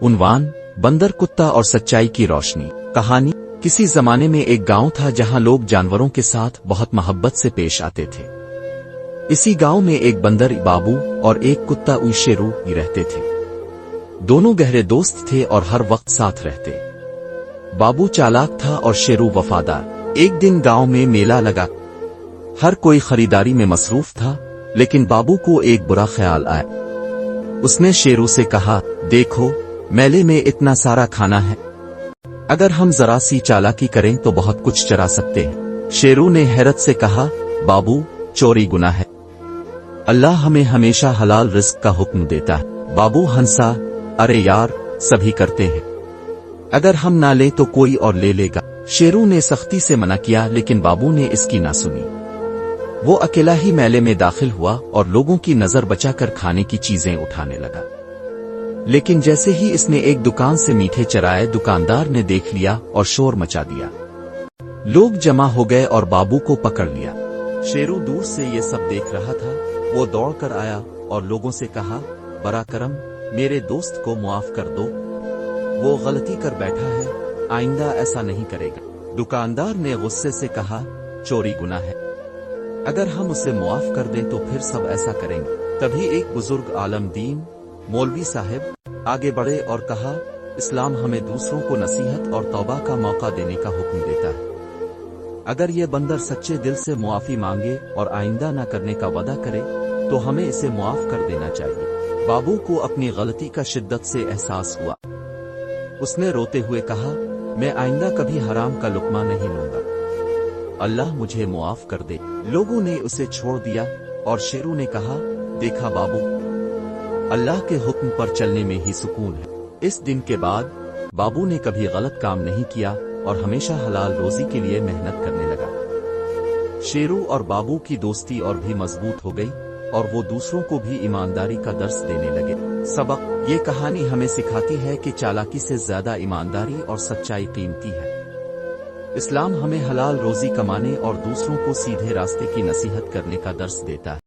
عنوان: بندر، کتا اور سچائی کی روشنی۔ کہانی: کسی زمانے میں ایک گاؤں تھا جہاں لوگ جانوروں کے ساتھ بہت محبت سے پیش آتے تھے۔ اسی گاؤں میں ایک بندر بابو اور ایک کتا شیرو رہتے تھے۔ دونوں گہرے دوست تھے اور ہر وقت ساتھ رہتے۔ بابو چالاک تھا اور شیرو وفادار۔ ایک دن گاؤں میں میلہ لگا۔ ہر کوئی خریداری میں مصروف تھا، لیکن بابو کو ایک برا خیال آیا۔ اس نے شیرو سے کہا، دیکھو، میلے میں اتنا سارا کھانا ہے، اگر ہم ذرا سی چالاکی کریں تو بہت کچھ چرا سکتے ہیں۔ شیرو نے حیرت سے کہا، بابو، چوری گناہ ہے، اللہ ہمیں ہمیشہ حلال رزق کا حکم دیتا ہے۔ بابو ہنسا، ارے یار، سبھی کرتے ہیں، اگر ہم نہ لیں تو کوئی اور لے لے گا۔ شیرو نے سختی سے منع کیا، لیکن بابو نے اس کی نہ سنی۔ وہ اکیلا ہی میلے میں داخل ہوا اور لوگوں کی نظر بچا کر کھانے کی چیزیں اٹھانے لگا۔ لیکن جیسے ہی اس نے ایک دکان سے میٹھے چرائے، دکاندار نے دیکھ لیا اور شور مچا دیا۔ لوگ جمع ہو گئے اور بابو کو پکڑ لیا۔ شیرو دور سے یہ سب دیکھ رہا تھا۔ وہ دوڑ کر آیا اور لوگوں سے کہا، برا کرم، میرے دوست کو معاف کر دو، وہ غلطی کر بیٹھا ہے، آئندہ ایسا نہیں کرے گا۔ دکاندار نے غصے سے کہا، چوری گناہ ہے، اگر ہم اسے معاف کر دیں تو پھر سب ایسا کریں گے۔ تبھی ایک بزرگ عالم دین، مولوی صاحب، آگے بڑھے اور کہا، اسلام ہمیں دوسروں کو نصیحت اور توبہ کا موقع دینے کا حکم دیتا ہے۔ اگر یہ بندر سچے دل سے معافی مانگے اور آئندہ نہ کرنے کا وعدہ کرے تو ہمیں اسے معاف کر دینا چاہیے۔ بابو کو اپنی غلطی کا شدت سے احساس ہوا۔ اس نے روتے ہوئے کہا، میں آئندہ کبھی حرام کا لقمہ نہیں لوں گا، اللہ مجھے معاف کر دے۔ لوگوں نے اسے چھوڑ دیا اور شیرو نے کہا، دیکھا بابو، اللہ کے حکم پر چلنے میں ہی سکون ہے۔ اس دن کے بعد بابو نے کبھی غلط کام نہیں کیا اور ہمیشہ حلال روزی کے لیے محنت کرنے لگا۔ شیرو اور بابو کی دوستی اور بھی مضبوط ہو گئی اور وہ دوسروں کو بھی ایمانداری کا درس دینے لگے۔ سبق: یہ کہانی ہمیں سکھاتی ہے کہ چالاکی سے زیادہ ایمانداری اور سچائی قیمتی ہے۔ اسلام ہمیں حلال روزی کمانے اور دوسروں کو سیدھے راستے کی نصیحت کرنے کا درس دیتا ہے۔